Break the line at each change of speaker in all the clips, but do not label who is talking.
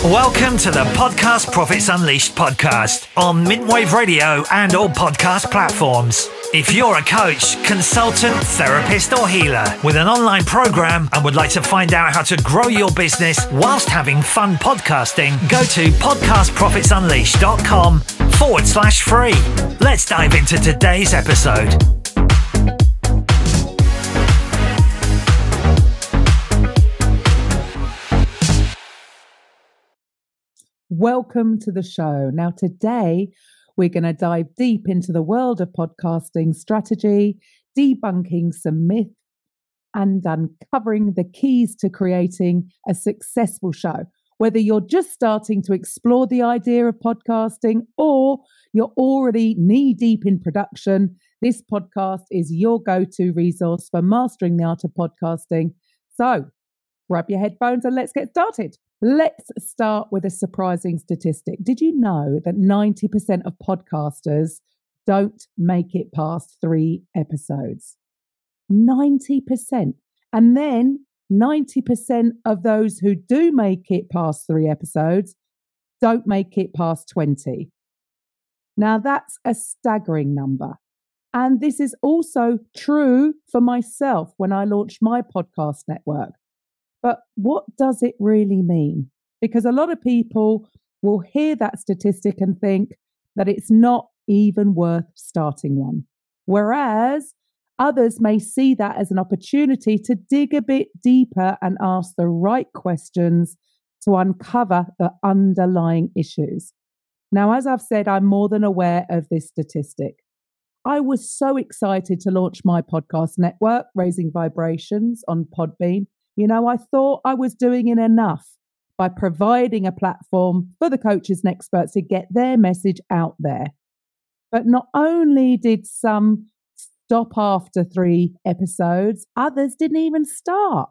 Welcome to the Podcast Profits Unleashed podcast on Mintwave Radio and all podcast platforms. If you're a coach, consultant, therapist or healer with an online program and would like to find out how to grow your business whilst having fun podcasting, go to podcastprofitsunleashed.com/free. Let's dive into today's episode.
Welcome to the show. Now, today we're going to dive deep into the world of podcasting strategy, debunking some myths, and uncovering the keys to creating a successful show. Whether you're just starting to explore the idea of podcasting or you're already knee-deep in production, this podcast is your go-to resource for mastering the art of podcasting. So, grab your headphones and let's get started. Let's start with a surprising statistic. Did you know that 90% of podcasters don't make it past 3 episodes? 90%. And then 90% of those who do make it past 3 episodes don't make it past 20. Now that's a staggering number. And this is also true for myself when I launched my podcast network. But what does it really mean? Because a lot of people will hear that statistic and think that it's not even worth starting one. Whereas others may see that as an opportunity to dig a bit deeper and ask the right questions to uncover the underlying issues. Now, as I've said, I'm more than aware of this statistic. I was so excited to launch my podcast network, Raising Vibrations, on Podbean. You know, I thought I was doing it enough by providing a platform for the coaches and experts to get their message out there. But not only did some stop after 3 episodes, others didn't even start.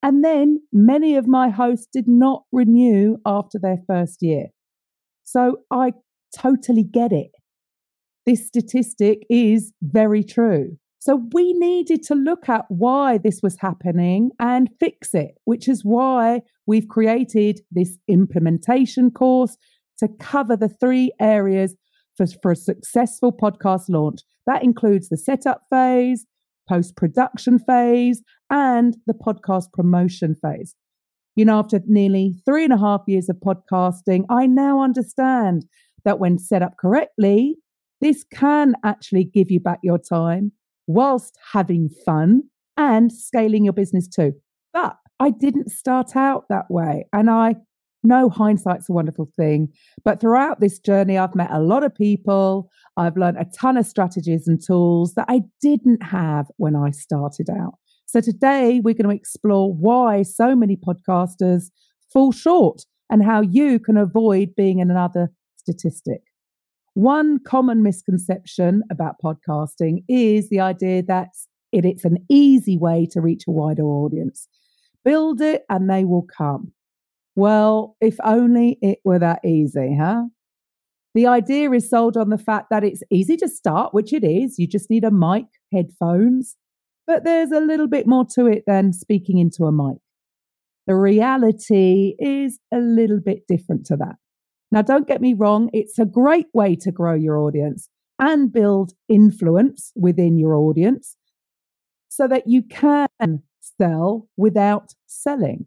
And then many of my hosts did not renew after their first year. So I totally get it. This statistic is very true. So we needed to look at why this was happening and fix it, which is why we've created this implementation course to cover the 3 areas for a successful podcast launch. That includes the setup phase, post-production phase, and the podcast promotion phase. You know, after nearly 3.5 years of podcasting, I now understand that when set up correctly, this can actually give you back your time whilst having fun and scaling your business too. But I didn't start out that way. And I know hindsight's a wonderful thing. But throughout this journey, I've met a lot of people. I've learned a ton of strategies and tools that I didn't have when I started out. So today we're going to explore why so many podcasters fall short and how you can avoid being another statistic. One common misconception about podcasting is the idea that it's an easy way to reach a wider audience. Build it and they will come. Well, if only it were that easy, huh? The idea is sold on the fact that it's easy to start, which it is. You just need a mic, headphones. But there's a little bit more to it than speaking into a mic. The reality is a little bit different to that. Now, don't get me wrong, it's a great way to grow your audience and build influence within your audience so that you can sell without selling.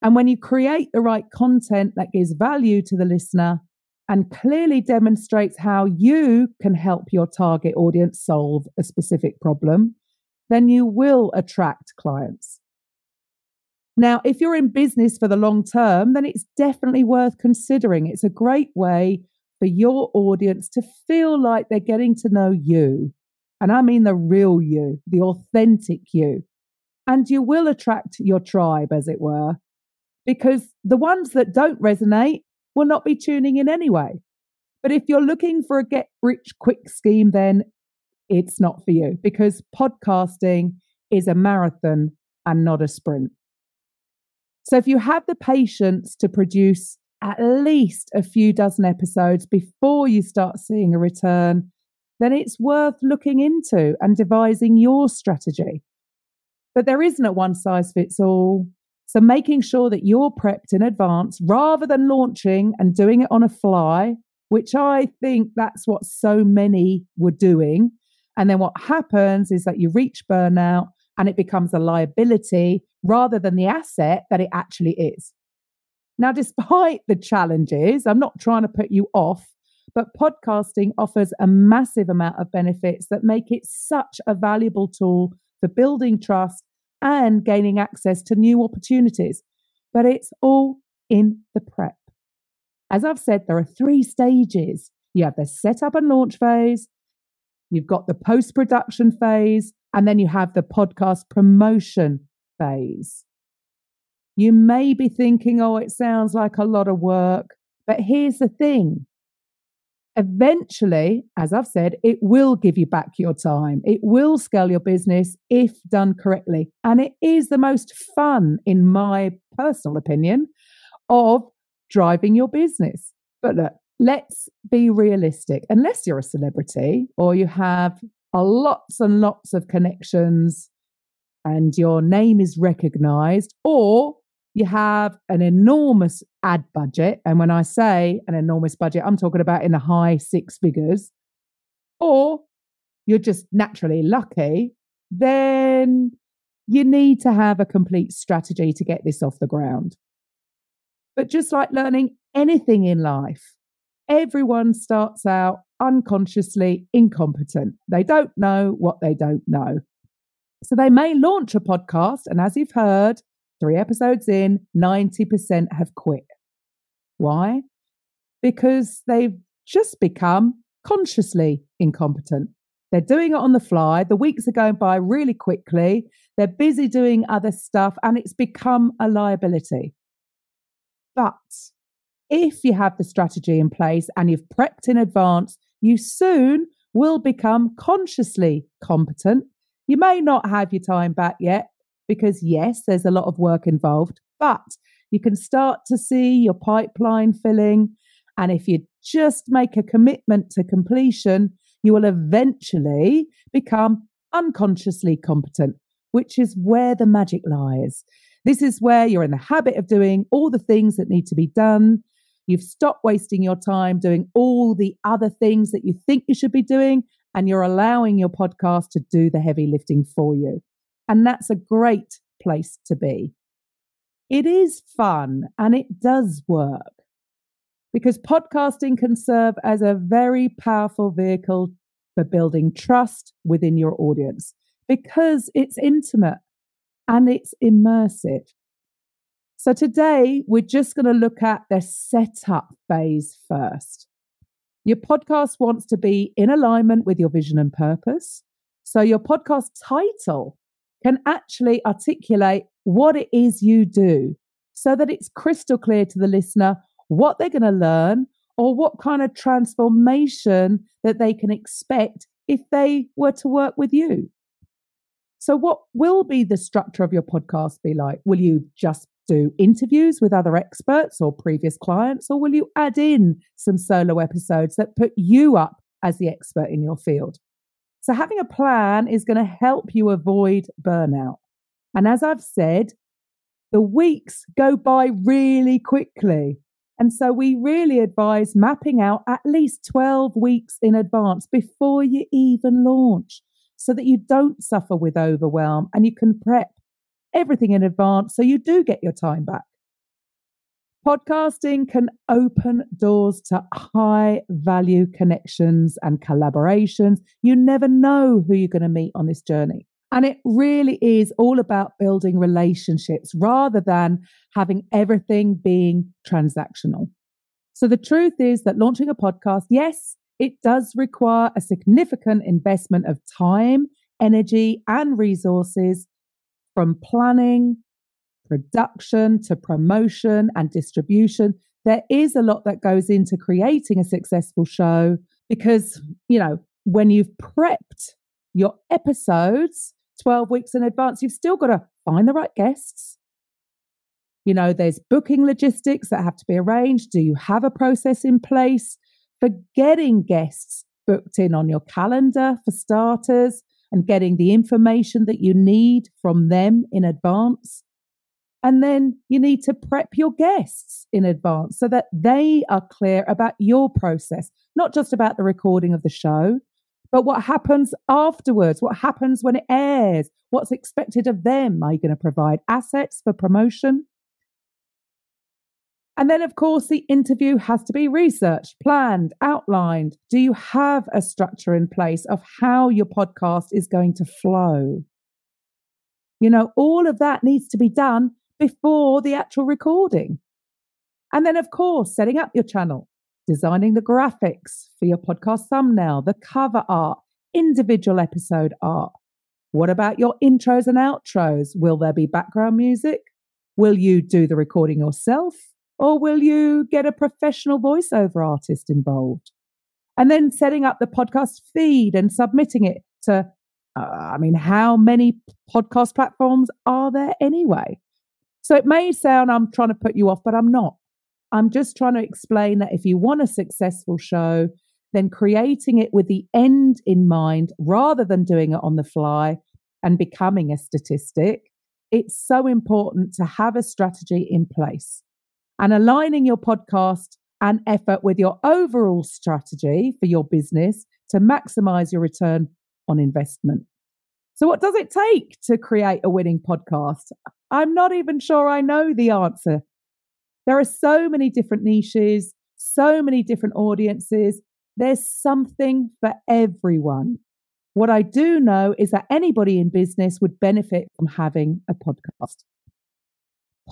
And when you create the right content that gives value to the listener and clearly demonstrates how you can help your target audience solve a specific problem, then you will attract clients. Now, if you're in business for the long term, then it's definitely worth considering. It's a great way for your audience to feel like they're getting to know you. And I mean the real you, the authentic you. And you will attract your tribe, as it were, because the ones that don't resonate will not be tuning in anyway. But if you're looking for a get-rich-quick scheme, then it's not for you, because podcasting is a marathon and not a sprint. So if you have the patience to produce at least a few dozen episodes before you start seeing a return, then it's worth looking into and devising your strategy. But there isn't a one size fits all. So making sure that you're prepped in advance rather than launching and doing it on a fly, which I think that's what so many were doing. And then what happens is that you reach burnout and it becomes a liability rather than the asset that it actually is. Now, despite the challenges, I'm not trying to put you off, but podcasting offers a massive amount of benefits that make it such a valuable tool for building trust and gaining access to new opportunities. But it's all in the prep. As I've said, there are 3 stages. You have the setup and launch phase, you've got the post-production phase, and then you have the podcast promotion phase. You may be thinking, oh, it sounds like a lot of work, but here's the thing. Eventually, as I've said, it will give you back your time. It will scale your business if done correctly. And it is the most fun, in my personal opinion, of driving your business. But look, let's be realistic. Unless you're a celebrity or you have lots and lots of connections and your name is recognized, or you have an enormous ad budget. And when I say an enormous budget, I'm talking about in the high 6 figures, or you're just naturally lucky, then you need to have a complete strategy to get this off the ground. But just like learning anything in life, everyone starts out unconsciously incompetent. They don't know what they don't know. So they may launch a podcast, and as you've heard, 3 episodes in, 90% have quit. Why? Because they've just become consciously incompetent. They're doing it on the fly. The weeks are going by really quickly. They're busy doing other stuff, and it's become a liability. But if you have the strategy in place and you've prepped in advance, you soon will become consciously competent. You may not have your time back yet, because yes, there's a lot of work involved, but you can start to see your pipeline filling. And if you just make a commitment to completion, you will eventually become unconsciously competent, which is where the magic lies. This is where you're in the habit of doing all the things that need to be done. You've stopped wasting your time doing all the other things that you think you should be doing, and you're allowing your podcast to do the heavy lifting for you. And that's a great place to be. It is fun and it does work, because podcasting can serve as a very powerful vehicle for building trust within your audience, because it's intimate and it's immersive. So today we're just going to look at the setup phase first. Your podcast wants to be in alignment with your vision and purpose. So your podcast title can actually articulate what it is you do, so that it's crystal clear to the listener what they're going to learn or what kind of transformation that they can expect if they were to work with you. So what will be the structure of your podcast be like? Will you just do interviews with other experts or previous clients, or will you add in some solo episodes that put you up as the expert in your field? So having a plan is going to help you avoid burnout. And as I've said, the weeks go by really quickly. And so we really advise mapping out at least 12 weeks in advance before you even launch, so that you don't suffer with overwhelm and you can prep everything in advance so you do get your time back. Podcasting can open doors to high value connections and collaborations. You never know who you're going to meet on this journey. And it really is all about building relationships rather than having everything being transactional. So the truth is that launching a podcast, yes, it does require a significant investment of time, energy, and resources, from planning, production to promotion and distribution. There is a lot that goes into creating a successful show, because, when you've prepped your episodes 12 weeks in advance, you've still got to find the right guests. There's booking logistics that have to be arranged. Do you have a process in place for getting guests booked in on your calendar, for starters, and getting the information that you need from them in advance? And then you need to prep your guests in advance so that they are clear about your process, not just about the recording of the show, but what happens afterwards, what happens when it airs, what's expected of them. Are you going to provide assets for promotion? And then, of course, the interview has to be researched, planned, outlined. Do you have a structure in place of how your podcast is going to flow? You know, all of that needs to be done before the actual recording. And then, of course, setting up your channel, designing the graphics for your podcast thumbnail, the cover art, individual episode art. What about your intros and outros? Will there be background music? Will you do the recording yourself? Or will you get a professional voiceover artist involved? And then setting up the podcast feed and submitting it to, how many podcast platforms are there anyway? So it may sound I'm trying to put you off, but I'm not. I'm just trying to explain that if you want a successful show, then creating it with the end in mind rather than doing it on the fly and becoming a statistic, it's so important to have a strategy in place. And aligning your podcast and effort with your overall strategy for your business to maximize your return on investment. So what does it take to create a winning podcast? I'm not even sure I know the answer. There are so many different niches, so many different audiences. There's something for everyone. What I do know is that anybody in business would benefit from having a podcast.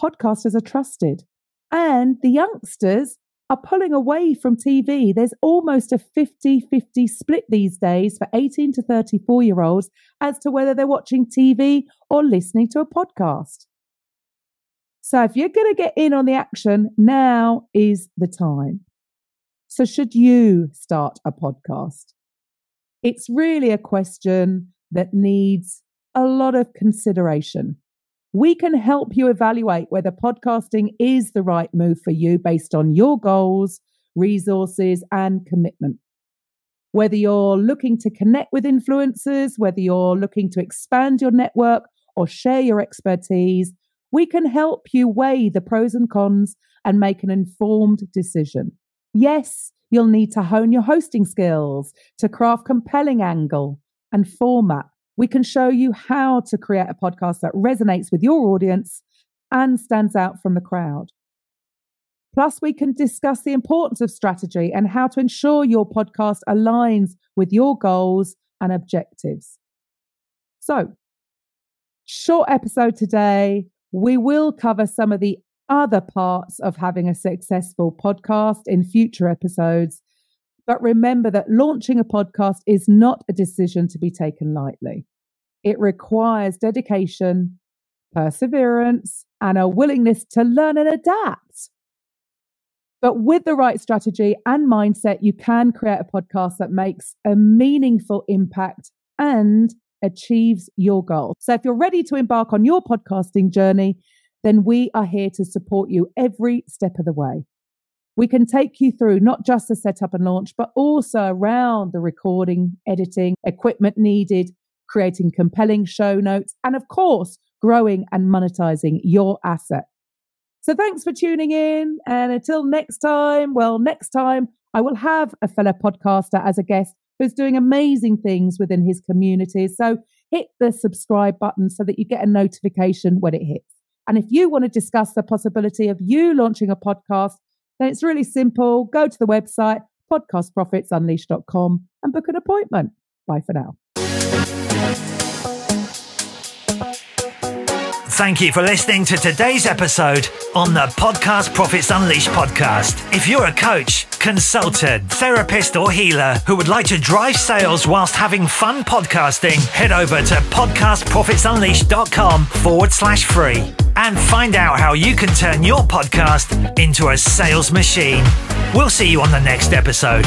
Podcasters are trusted. And the youngsters are pulling away from TV. There's almost a 50-50 split these days for 18 to 34-year-olds as to whether they're watching TV or listening to a podcast. So if you're going to get in on the action, now is the time. So should you start a podcast? It's really a question that needs a lot of consideration. We can help you evaluate whether podcasting is the right move for you based on your goals, resources, and commitment. Whether you're looking to connect with influencers, whether you're looking to expand your network or share your expertise, we can help you weigh the pros and cons and make an informed decision. Yes, you'll need to hone your hosting skills to craft compelling angle and format. We can show you how to create a podcast that resonates with your audience and stands out from the crowd. Plus, we can discuss the importance of strategy and how to ensure your podcast aligns with your goals and objectives. So, short episode today. We will cover some of the other parts of having a successful podcast in future episodes. But remember that launching a podcast is not a decision to be taken lightly. It requires dedication, perseverance, and a willingness to learn and adapt. But with the right strategy and mindset, you can create a podcast that makes a meaningful impact and achieves your goal. So if you're ready to embark on your podcasting journey, then we are here to support you every step of the way. We can take you through not just the setup and launch, but also around the recording, editing, equipment needed, creating compelling show notes, and of course, growing and monetizing your asset. So thanks for tuning in. And until next time, I will have a fellow podcaster as a guest who's doing amazing things within his community. So hit the subscribe button so that you get a notification when it hits. And if you want to discuss the possibility of you launching a podcast, then it's really simple. Go to the website, podcastprofitsunleashed.com, and book an appointment. Bye for now.
Thank you for listening to today's episode on the Podcast Profits Unleashed podcast. If you're a coach, consultant, therapist, or healer who would like to drive sales whilst having fun podcasting, head over to podcastprofitsunleashed.com/free and find out how you can turn your podcast into a sales machine. We'll see you on the next episode.